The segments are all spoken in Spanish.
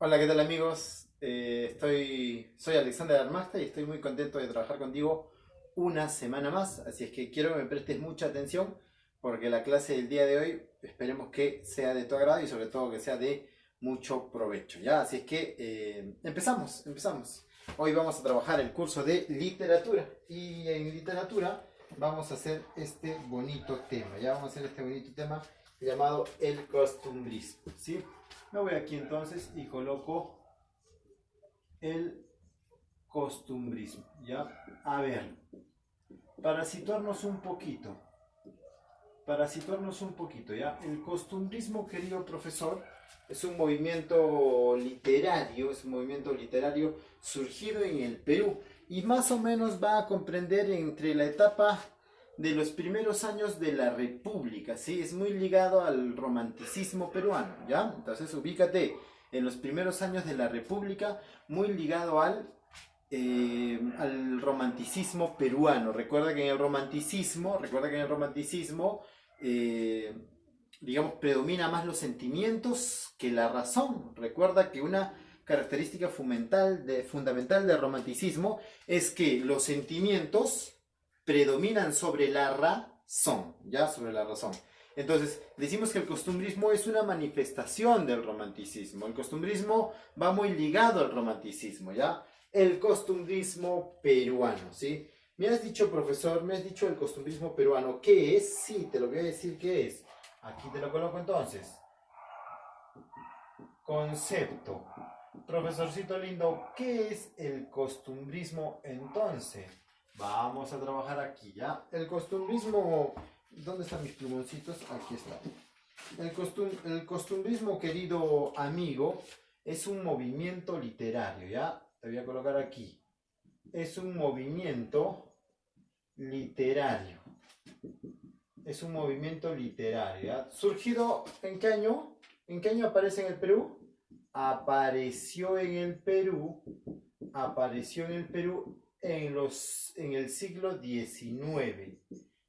Hola, ¿qué tal amigos? Soy Alexander Armasta y estoy muy contento de trabajar contigo una semana más, así es que quiero que me prestes mucha atención porque la clase del día de hoy esperemos que sea de tu agrado y sobre todo que sea de mucho provecho, ¿ya? Así es que empezamos. Hoy vamos a trabajar el curso de literatura y en literatura vamos a hacer este bonito tema, ya vamos a hacer este bonito tema llamado el costumbrismo, ¿sí? Me voy aquí entonces y coloco el costumbrismo, ¿ya? A ver, para situarnos un poquito, ¿ya? El costumbrismo, querido profesor, es un movimiento literario surgido en el Perú y más o menos va a comprender entre la etapa de los primeros años de la República, ¿sí? Es muy ligado al romanticismo peruano, ¿ya? Entonces ubícate en los primeros años de la República, muy ligado al romanticismo peruano. Recuerda que en el romanticismo eh, digamos, predomina más los sentimientos que la razón. Recuerda que una característica fundamental del romanticismo es que los sentimientos predominan sobre la razón, ¿ya? Sobre la razón. Entonces, decimos que el costumbrismo es una manifestación del romanticismo. El costumbrismo va muy ligado al romanticismo, ¿ya? El costumbrismo peruano, ¿sí? Me has dicho, profesor, me has dicho el costumbrismo peruano. ¿Qué es? Sí, te lo voy a decir qué es. Aquí te lo coloco entonces. Concepto. Profesorcito lindo, ¿qué es el costumbrismo entonces? Vamos a trabajar aquí, ¿ya? El costumbrismo... ¿Dónde están mis plumoncitos? Aquí está. El costumbrismo, querido amigo, es un movimiento literario, ¿ya? Te voy a colocar aquí. Es un movimiento literario. Es un movimiento literario, ¿ya? ¿Surgido en qué año? ¿En qué año aparece en el Perú? Apareció en el Perú en el siglo XIX.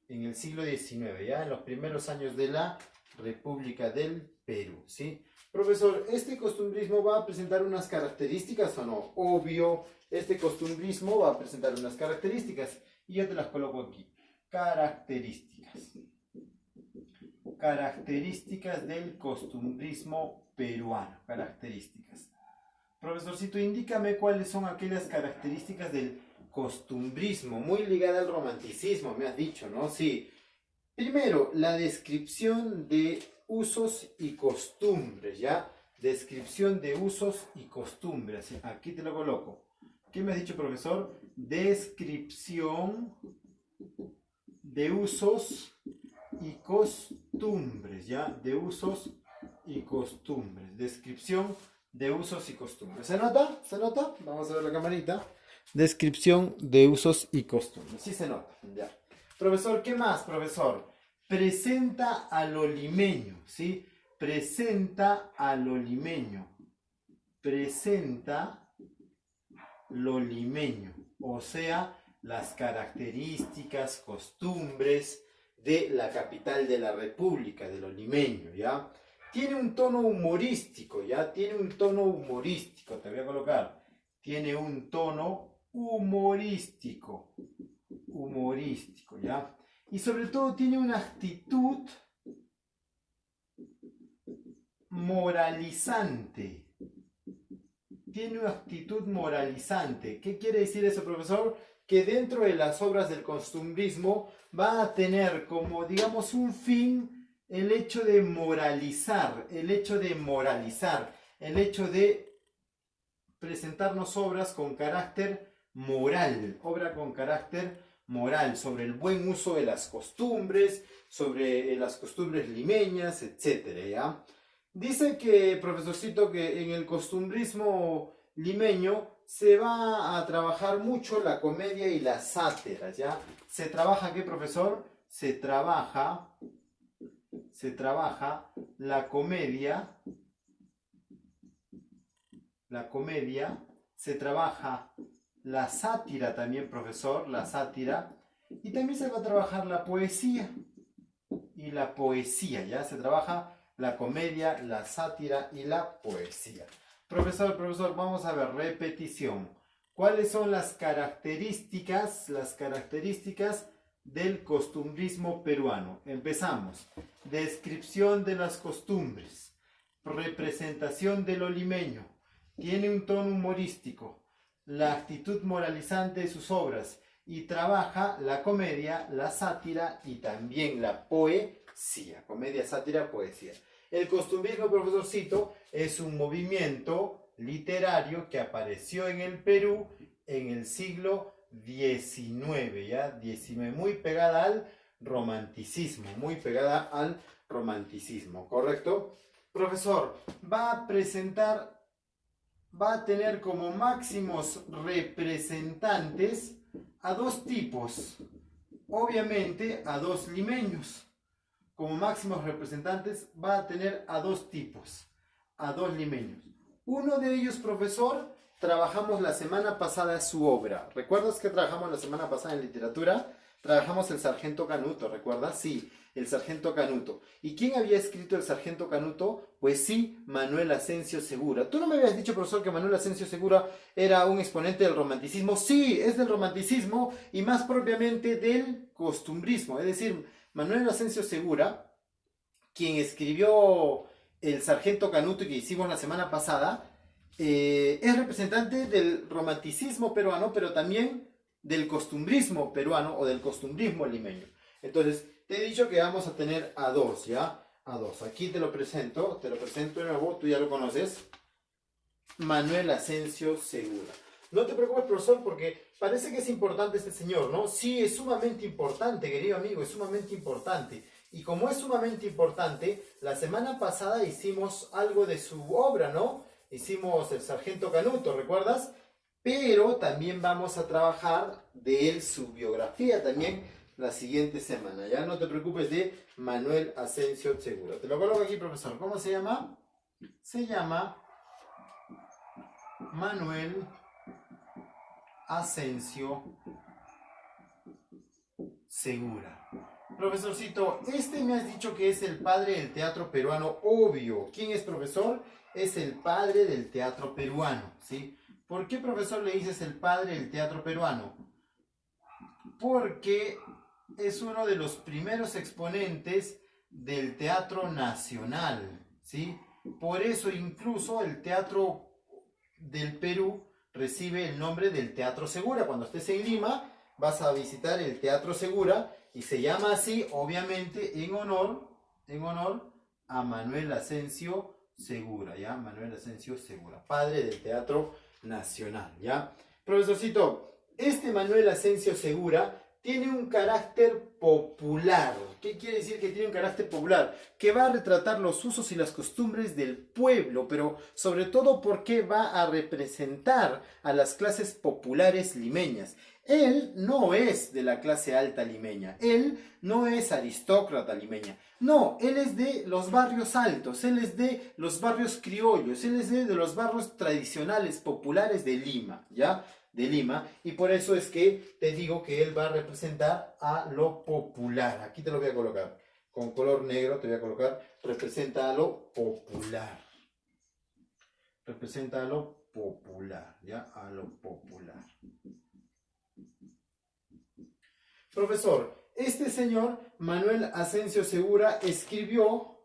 En el siglo XIX, ¿ya? En los primeros años de la República del Perú, ¿sí? Profesor, ¿este costumbrismo va a presentar unas características o no? Obvio, este costumbrismo va a presentar unas características y yo te las coloco aquí. Características. Características del costumbrismo peruano. Características. Profesorcito, indícame cuáles son aquellas características del costumbrismo, muy ligada al romanticismo, me has dicho, ¿no? Sí. Primero, la descripción de usos y costumbres, ¿ya? Descripción de usos y costumbres. Aquí te lo coloco. ¿Qué me has dicho, profesor? Descripción de usos y costumbres, ¿ya? De usos y costumbres. Descripción de usos y costumbres. ¿Se nota? ¿Se nota? Vamos a ver la camarita. Descripción de usos y costumbres. Sí se nota, ya. Profesor, ¿qué más, profesor? Presenta a lo limeño, ¿sí? Presenta a lo limeño. Presenta lo limeño, o sea, las características, costumbres de la capital de la República, de lo limeño, ¿ya? Tiene un tono humorístico, ¿ya? Tiene un tono humorístico, te voy a colocar. Tiene un tono humorístico, ¿ya? Y sobre todo tiene una actitud moralizante. Tiene una actitud moralizante. ¿Qué quiere decir eso, profesor? Que dentro de las obras del costumbrismo va a tener como, digamos, un fin el hecho de moralizar, el hecho de presentarnos obras con carácter moral, obra con carácter moral, sobre el buen uso de las costumbres, sobre las costumbres limeñas, etcétera, ¿ya? Dice que, profesorcito, que en el costumbrismo limeño se va a trabajar mucho la comedia y las sátiras, ¿ya? ¿Se trabaja qué, profesor? Se trabaja la comedia, se trabaja la sátira también, profesor, la sátira, y también se va a trabajar la poesía, ¿ya? Se trabaja la comedia, la sátira y la poesía. Profesor, vamos a ver, repetición. ¿Cuáles son las características del costumbrismo peruano? Empezamos. Descripción de las costumbres. Representación de lo limeño. Tiene un tono humorístico. La actitud moralizante de sus obras. Y trabaja la comedia, la sátira y también la poesía. Comedia, sátira, poesía. El costumbrismo, profesorcito, es un movimiento literario que apareció en el Perú en el siglo XIX, ¿ya? XIX, muy pegada al romanticismo, ¿correcto? Profesor, va a tener como máximos representantes a dos tipos, obviamente a dos limeños. Como máximos representantes va a tener a dos tipos, a dos limeños. Uno de ellos, profesor, trabajamos la semana pasada su obra. ¿Recuerdas que trabajamos la semana pasada en literatura? Trabajamos el Sargento Canuto, ¿recuerdas? Sí, el Sargento Canuto. ¿Y quién había escrito el Sargento Canuto? Pues sí, Manuel Asencio Segura. ¿Tú no me habías dicho, profesor, que Manuel Asencio Segura era un exponente del romanticismo? Sí, es del romanticismo y más propiamente del costumbrismo. Es decir, Manuel Asencio Segura, quien escribió el Sargento Canuto que hicimos la semana pasada, es representante del romanticismo peruano, pero también del costumbrismo peruano o del costumbrismo limeño. Entonces, te he dicho que vamos a tener a dos, ¿ya? A dos. Aquí te lo presento de nuevo, tú ya lo conoces. Manuel Asencio Segura. No te preocupes, profesor, porque parece que es importante este señor, ¿no? Sí, es sumamente importante, querido amigo, es sumamente importante. Y como es sumamente importante, la semana pasada hicimos algo de su obra, ¿no? Hicimos el Sargento Canuto, ¿recuerdas? Pero también vamos a trabajar de él su biografía también la siguiente semana. Ya no te preocupes de Manuel Asencio Segura. Te lo coloco aquí, profesor. ¿Cómo se llama? Se llama Manuel Asencio Segura. Profesorcito, me has dicho que es el padre del teatro peruano, obvio. ¿Quién es, profesor? Es el padre del teatro peruano, ¿sí? ¿Por qué, profesor, le dices el padre del teatro peruano? Porque es uno de los primeros exponentes del teatro nacional, ¿sí? Por eso incluso el teatro del Perú recibe el nombre del Teatro Segura. Cuando estés en Lima vas a visitar el Teatro Segura y se llama así, obviamente, en honor a Manuel Asencio Segura, ¿ya? Manuel Asencio Segura, padre del Teatro Nacional, ¿ya? Profesorcito, este Manuel Asencio Segura tiene un carácter popular. ¿Qué quiere decir que tiene un carácter popular? Que va a retratar los usos y las costumbres del pueblo, pero sobre todo porque va a representar a las clases populares limeñas. Él no es de la clase alta limeña, él no es aristócrata limeña, no, él es de los barrios altos, él es de los barrios criollos, él es de los barrios tradicionales populares de Lima, ¿ya? De Lima, y por eso es que te digo que él va a representar a lo popular. Aquí te lo voy a colocar con color negro, te voy a colocar, representa a lo popular, representa a lo popular, ¿ya? A lo popular. Profesor, este señor Manuel Asencio Segura escribió,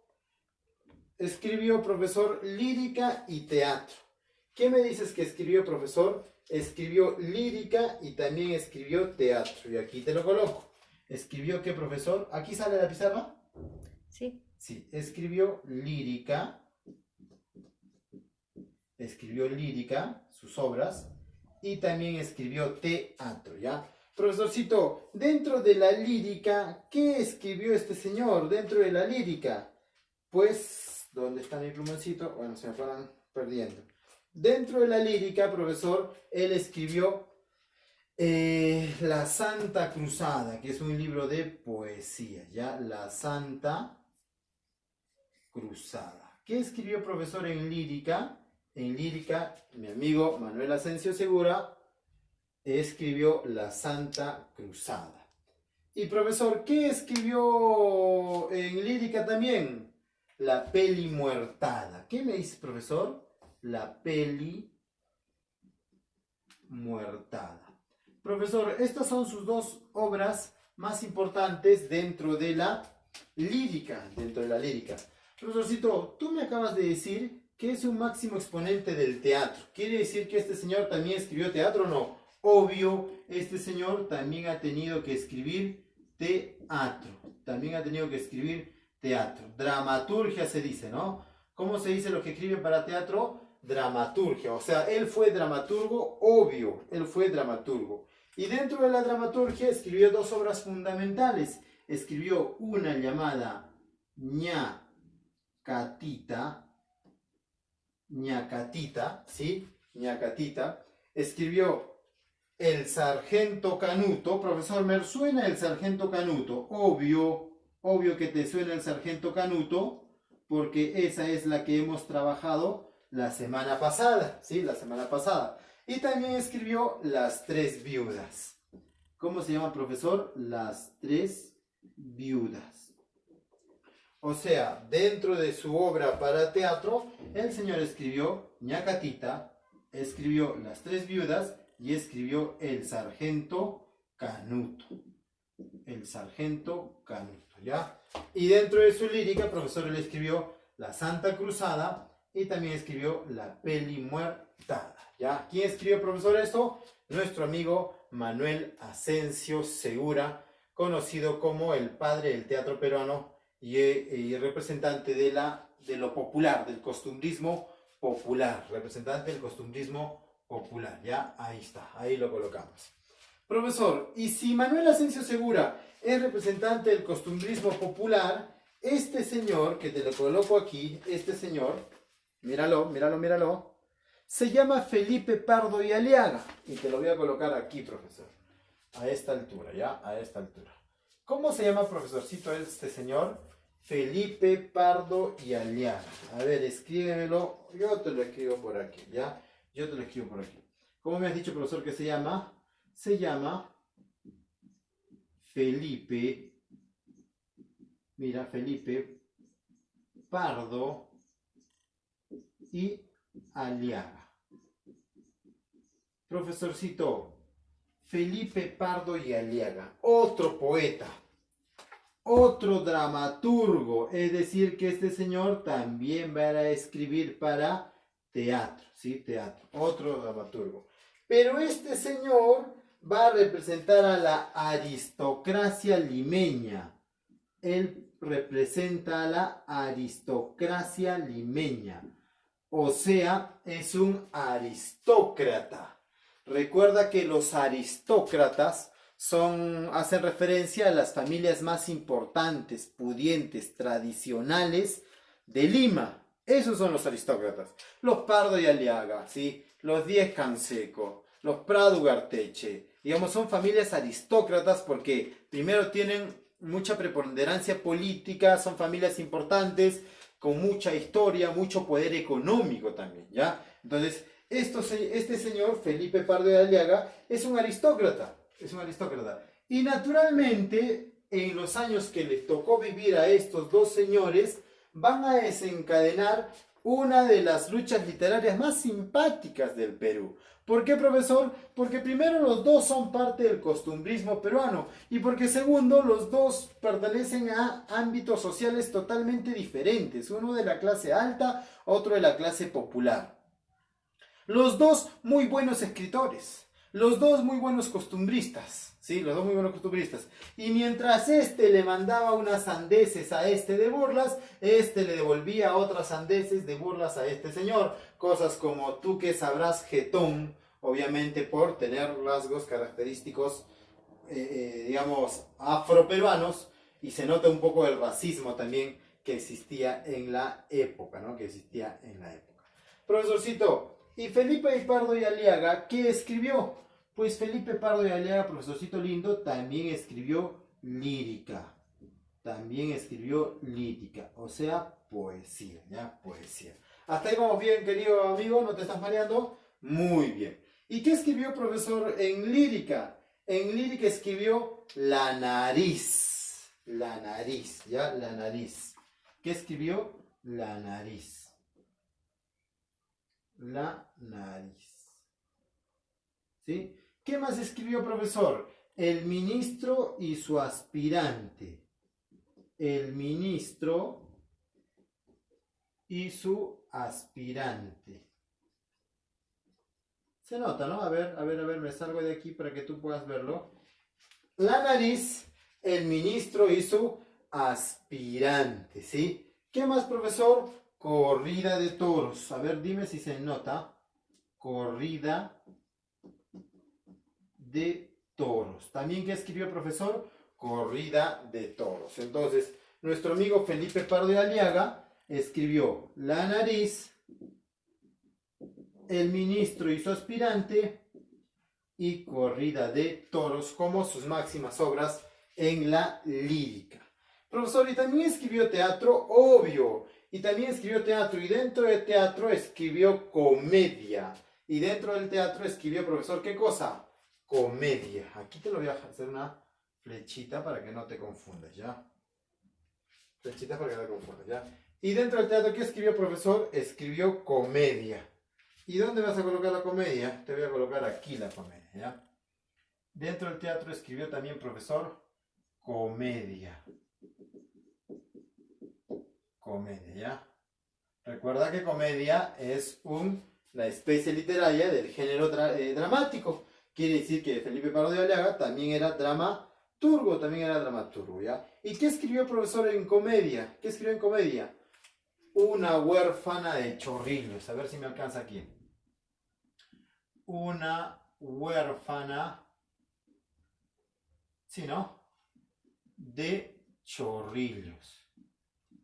profesor, lírica y teatro. ¿Qué me dices que escribió, profesor? Escribió lírica y también escribió teatro. Y aquí te lo coloco. ¿Escribió qué, profesor? ¿Aquí sale la pizarra? Sí. Sí, escribió lírica, sus obras, y también escribió teatro, ¿ya? Profesorcito, dentro de la lírica, ¿qué escribió este señor dentro de la lírica? Pues, ¿dónde está mi plumoncito? Bueno, se me fueron perdiendo. Dentro de la lírica, profesor, él escribió La Santa Cruzada, que es un libro de poesía, ¿ya? La Santa Cruzada. ¿Qué escribió, profesor, en lírica? En lírica, mi amigo Manuel Asencio Segura escribió La Santa Cruzada. Y, profesor, ¿qué escribió en lírica también? La Peli Muertada. ¿Qué me dice, profesor? la peli muertada. Profesor, estas son sus dos obras más importantes dentro de la lírica. Profesorcito, tú me acabas de decir que es un máximo exponente del teatro. ¿Quiere decir que este señor también escribió teatro o no? Obvio, este señor también ha tenido que escribir teatro. Dramaturgia se dice, ¿no? ¿Cómo se dice lo que escribe para teatro? Dramaturgia. O sea, él fue dramaturgo, obvio, él fue dramaturgo. Y dentro de la dramaturgia escribió dos obras fundamentales. Escribió una llamada Ñacatita, ¿sí? Ñacatita. Escribió El Sargento Canuto. Profesor, ¿me suena El Sargento Canuto? Obvio que te suena El Sargento Canuto, porque esa es la que hemos trabajado la semana pasada, ¿sí? La semana pasada. Y también escribió Las Tres Viudas. ¿Cómo se llama, profesor? Las Tres Viudas. O sea, dentro de su obra para teatro, el señor escribió Ñacatita, escribió Las Tres Viudas y escribió El Sargento Canuto. ¿Ya? Y dentro de su lírica, profesor, él escribió La Santa Cruzada y también escribió La Peli Muertada. ¿Ya? ¿Quién escribió, profesor, esto? Nuestro amigo Manuel Asensio Segura, conocido como el padre del teatro peruano y representante de lo popular, del costumbrismo popular. ¿Ya? Ahí está, ahí lo colocamos. Profesor, y si Manuel Asensio Segura es representante del costumbrismo popular, este señor, que te lo coloco aquí, este señor, míralo, se llama Felipe Pardo y Aliaga. Y te lo voy a colocar aquí, profesor. A esta altura, ¿ya? A esta altura. ¿Cómo se llama, profesorcito, este señor? Felipe Pardo y Aliaga. A ver, escríbemelo. Yo te lo escribo por aquí, ¿ya? ¿Cómo me has dicho, profesor, que se llama? Se llama Felipe Pardo y Aliaga. Profesorcito, Felipe Pardo y Aliaga, otro poeta, otro dramaturgo, es decir, que este señor también va a escribir para teatro, ¿sí? Teatro, otro dramaturgo. Pero este señor va a representar a la aristocracia limeña. Él representa a la aristocracia limeña. O sea, es un aristócrata. Recuerda que los aristócratas hacen referencia a las familias más importantes, pudientes, tradicionales de Lima. Esos son los aristócratas. Los Pardo y Aliaga, ¿sí? Los Díez Canseco, los Prado Ugarteche. Digamos, son familias aristócratas porque primero tienen mucha preponderancia política, son familias importantes, con mucha historia, mucho poder económico también, ¿ya? Entonces, este señor, Felipe Pardo de Aliaga, es un aristócrata. Y naturalmente, en los años que les tocó vivir a estos dos señores, van a desencadenar una de las luchas literarias más simpáticas del Perú. ¿Por qué, profesor? Porque primero los dos son parte del costumbrismo peruano y porque segundo los dos pertenecen a ámbitos sociales totalmente diferentes, uno de la clase alta, otro de la clase popular. Los dos muy buenos escritores, los dos muy buenos costumbristas, ¿sí? Los dos muy buenos costumbristas. Y mientras este le mandaba unas sandeces a este de burlas, este le devolvía otras sandeces de burlas a este señor. Cosas como tú que sabrás jetón, obviamente por tener rasgos característicos, digamos, afroperuanos, y se nota un poco el racismo también que existía en la época, ¿no? Profesorcito, ¿y Felipe Pardo y Aliaga qué escribió? Pues Felipe Pardo y Aliaga, profesorcito lindo, también escribió lírica. O sea, poesía, ¿ya? Poesía. ¿Hasta ahí vamos bien, querido amigo? ¿No te estás mareando? Muy bien. ¿Y qué escribió, profesor, en lírica? En lírica escribió La Nariz. ¿Ya? La Nariz. ¿Qué escribió? La Nariz. la nariz. ¿Sí? ¿Qué más escribió, profesor? El ministro y su aspirante. El ministro y su aspirante. Se nota, ¿no? A ver, me salgo de aquí para que tú puedas verlo. La nariz, el ministro y su aspirante, ¿sí? ¿Qué más, profesor? Corrida de toros. A ver, dime si se nota. Corrida de toros. ¿También qué escribió, profesor? Corrida de toros. Entonces, nuestro amigo Felipe Pardo de Aliaga escribió la nariz, el ministro y su aspirante y corrida de toros como sus máximas obras en la lírica. Profesor, y también escribió teatro, obvio, y también escribió teatro, y dentro de teatro escribió comedia, y dentro del teatro escribió, profesor, ¿qué cosa? Comedia. Aquí te lo voy a hacer una flechita para que no te confundas, ¿ya? Flechita para que no te confundas, ¿ya? Y dentro del teatro, ¿qué escribió, profesor? Escribió comedia. ¿Y dónde vas a colocar la comedia? Te voy a colocar aquí la comedia, ¿ya? Dentro del teatro escribió también, profesor, comedia. Comedia, ¿ya? Recuerda que comedia es la especie literaria del género dramático. Quiere decir que Felipe Pardo de Aliaga también era dramaturgo, ¿ya? ¿Y qué escribió, profesor, en comedia? ¿Qué escribió en comedia? Una huérfana de Chorrillos. A ver si me alcanza aquí. Una huérfana, ¿sí, no? De Chorrillos.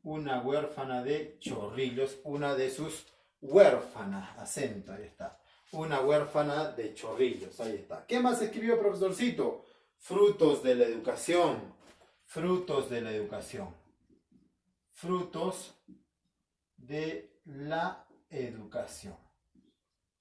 Una huérfana de Chorrillos, una de sus huérfanas, acento, ahí está. Una huérfana de Chorrillos, ahí está. ¿Qué más escribió, profesorcito? Frutos de la educación. Frutos de la educación. Frutos de la educación.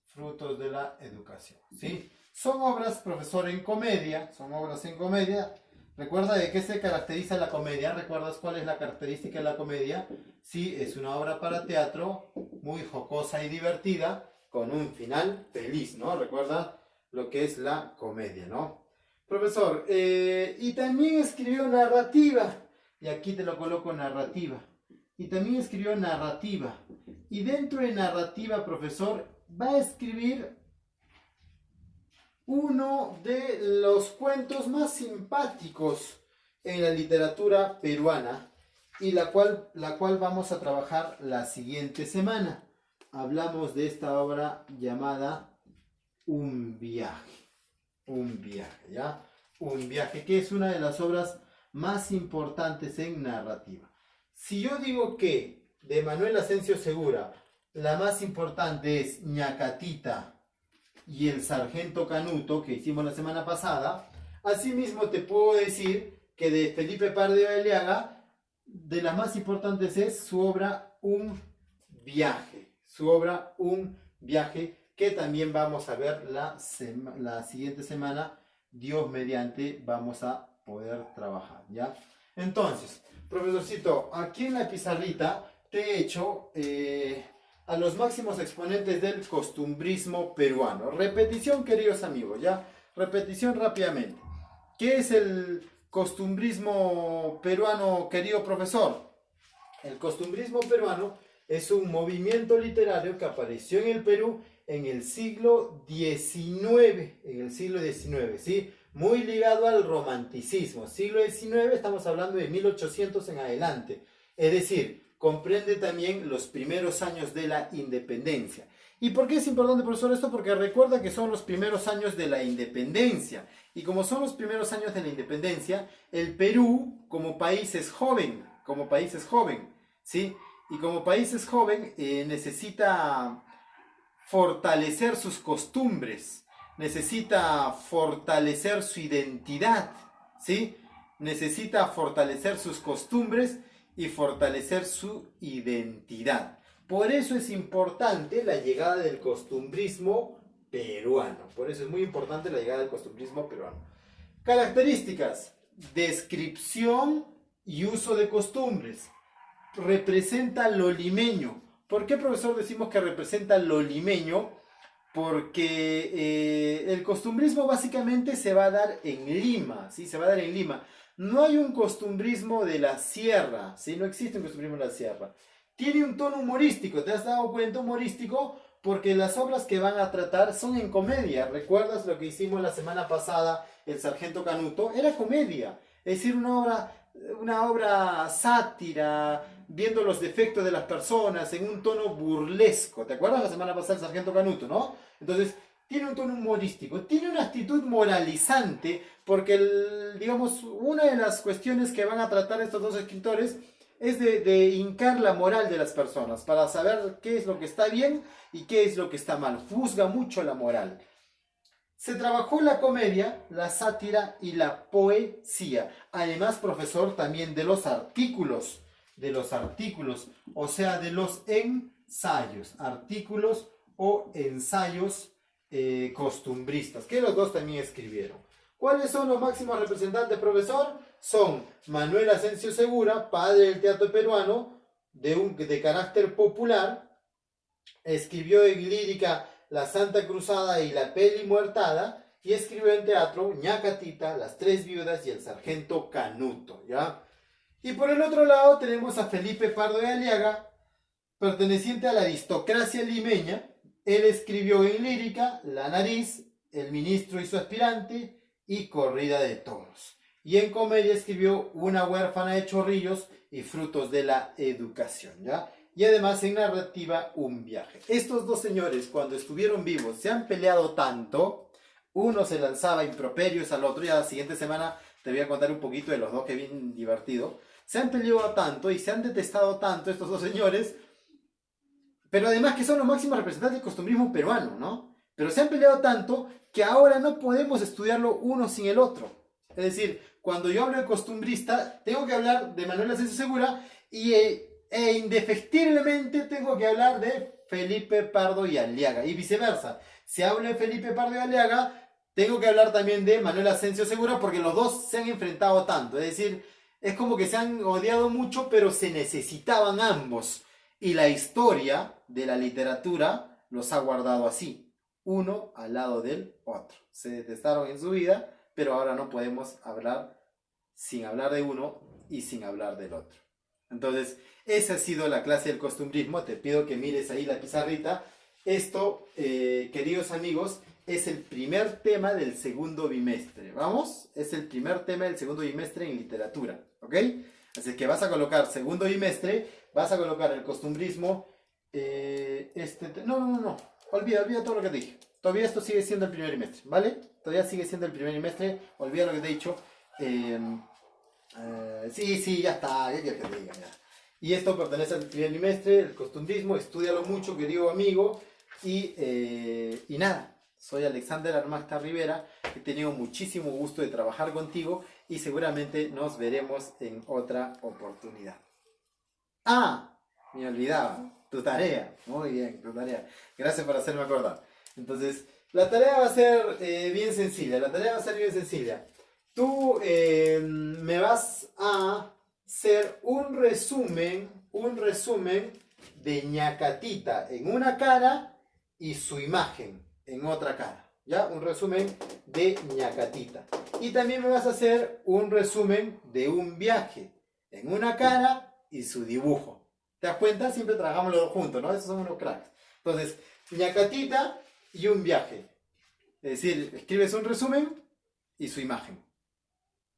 Frutos de la educación, ¿sí? Son obras, profesor, en comedia. Son obras en comedia. ¿Recuerda de qué se caracteriza la comedia? ¿Recuerdas cuál es la característica de la comedia? Sí, es una obra para teatro muy jocosa y divertida, con un final feliz, ¿no? ¿Recuerda lo que es la comedia, no? Profesor, y también escribió narrativa. Y aquí te lo coloco, narrativa. Y también escribió narrativa. Y dentro de narrativa, profesor, va a escribir uno de los cuentos más simpáticos en la literatura peruana y la cual vamos a trabajar la siguiente semana. Hablamos de esta obra llamada Un viaje. Un viaje, ¿ya? Un viaje, que es una de las obras más importantes en narrativa. Si yo digo que de Manuel Asencio Segura la más importante es Ñacatita y el Sargento Canuto, que hicimos la semana pasada, asimismo te puedo decir que de Felipe Pardo de Aliaga, de las más importantes es su obra Un viaje. Su obra Un viaje, que también vamos a ver la siguiente semana. Dios mediante vamos a poder trabajar, ¿ya? Entonces, profesorcito, aquí en la pizarrita te he hecho a los máximos exponentes del costumbrismo peruano. Repetición, queridos amigos, ¿ya? Repetición rápidamente. ¿Qué es el costumbrismo peruano, querido profesor? El costumbrismo peruano es un movimiento literario que apareció en el Perú en el siglo XIX. En el siglo XIX, ¿sí? Muy ligado al romanticismo. Siglo XIX, estamos hablando de 1800 en adelante. Es decir, comprende también los primeros años de la independencia. ¿Y por qué es importante, profesor, esto? Porque recuerda que son los primeros años de la independencia. Y como son los primeros años de la independencia, el Perú como país es joven. Como país es joven, ¿sí? Y como país es joven, necesita fortalecer sus costumbres. Necesita fortalecer su identidad, ¿sí? Necesita fortalecer sus costumbres y fortalecer su identidad. Por eso es importante la llegada del costumbrismo peruano. Por eso es muy importante la llegada del costumbrismo peruano. Características: descripción y uso de costumbres. Representa lo limeño. ¿Por qué, profesor, decimos que representa lo limeño? Porque el costumbrismo básicamente se va a dar en Lima, ¿sí? Se va a dar en Lima. No hay un costumbrismo de la sierra, ¿sí? No existe un costumbrismo de la sierra. Tiene un tono humorístico, ¿te has dado cuenta? Humorístico, porque las obras que van a tratar son en comedia. ¿Recuerdas lo que hicimos la semana pasada, El Sargento Canuto? Era comedia, es decir, una obra sátira, viendo los defectos de las personas en un tono burlesco. ¿Te acuerdas la semana pasada El Sargento Canuto, no? Entonces, tiene un tono humorístico, tiene una actitud moralizante, porque, digamos, una de las cuestiones que van a tratar estos dos escritores es de hincar la moral de las personas, para saber qué es lo que está bien y qué es lo que está mal. Juzga mucho la moral. Se trabajó la comedia, la sátira y la poesía. Además, profesor, también de los artículos, o sea, de los ensayos, artículos o ensayos costumbristas, que los dos también escribieron. ¿Cuáles son los máximos representantes, profesor? Son Manuel Asensio Segura, padre del teatro peruano, de carácter popular. Escribió en lírica La Santa Cruzada y La Peli Muertada, y escribió en teatro Ñacatita, Las Tres Viudas y El Sargento Canuto, ¿ya? Y por el otro lado tenemos a Felipe Pardo de Aliaga, perteneciente a la aristocracia limeña. Él escribió en lírica La Nariz, El Ministro y su Aspirante y Corrida de Toros. Y en comedia escribió Una huérfana de Chorrillos y Frutos de la Educación, ¿ya? Y además en narrativa Un viaje. Estos dos señores, cuando estuvieron vivos, se han peleado tanto. Uno se lanzaba improperios al otro. Ya la siguiente semana te voy a contar un poquito de los dos, que bien divertido. Se han peleado tanto y se han detestado tanto estos dos señores. Pero además que son los máximos representantes del costumbrismo peruano, ¿no? Pero se han peleado tanto que ahora no podemos estudiarlo uno sin el otro. Es decir, cuando yo hablo de costumbrista, tengo que hablar de Manuel Asensio Segura e indefectiblemente tengo que hablar de Felipe Pardo y Aliaga, y viceversa. Si hablo de Felipe Pardo y Aliaga, tengo que hablar también de Manuel Asensio Segura, porque los dos se han enfrentado tanto. Es decir, es como que se han odiado mucho, pero se necesitaban ambos. Y la historia de la literatura los ha guardado así, uno al lado del otro. Se detestaron en su vida, pero ahora no podemos hablar sin hablar de uno y sin hablar del otro. Entonces, esa ha sido la clase del costumbrismo. Te pido que mires ahí la pizarrita. Esto, queridos amigos, es el primer tema del segundo bimestre. ¿Vamos? Es el primer tema del segundo bimestre en literatura. ¿Ok? Así que vas a colocar segundo bimestre, vas a colocar el costumbrismo. No. Olvida todo lo que te dije. Todavía esto sigue siendo el primer bimestre, ¿vale? Todavía sigue siendo el primer bimestre. Olvida lo que te he dicho. Sí, ya está. Ya que te diga, ya. Y esto pertenece al primer bimestre, el costumbrismo. Estúdialo mucho, querido amigo. Y nada. Soy Alexander Armasta Rivera. He tenido muchísimo gusto de trabajar contigo y seguramente nos veremos en otra oportunidad. Me olvidaba. Tu tarea. Muy bien, tu tarea. Gracias por hacerme acordar. Entonces, la tarea va a ser bien sencilla. Tú me vas a hacer un resumen de Ñacatita en una cara y su imagen en otra cara, ¿ya? Un resumen de Ñacatita. Y también me vas a hacer un resumen de Un viaje en una cara y su dibujo. ¿Te das cuenta? Siempre trabajamos los dos juntos, ¿no? Esos son unos cracks. Entonces, Ñacatita y Un viaje. Es decir, escribes un resumen y su imagen.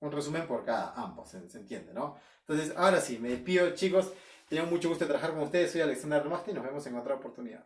Un resumen por cada ambos, ¿se entiende, no? Entonces, ahora sí, me despido, chicos. Tengo mucho gusto de trabajar con ustedes. Soy Alexander Armasta y nos vemos en otra oportunidad.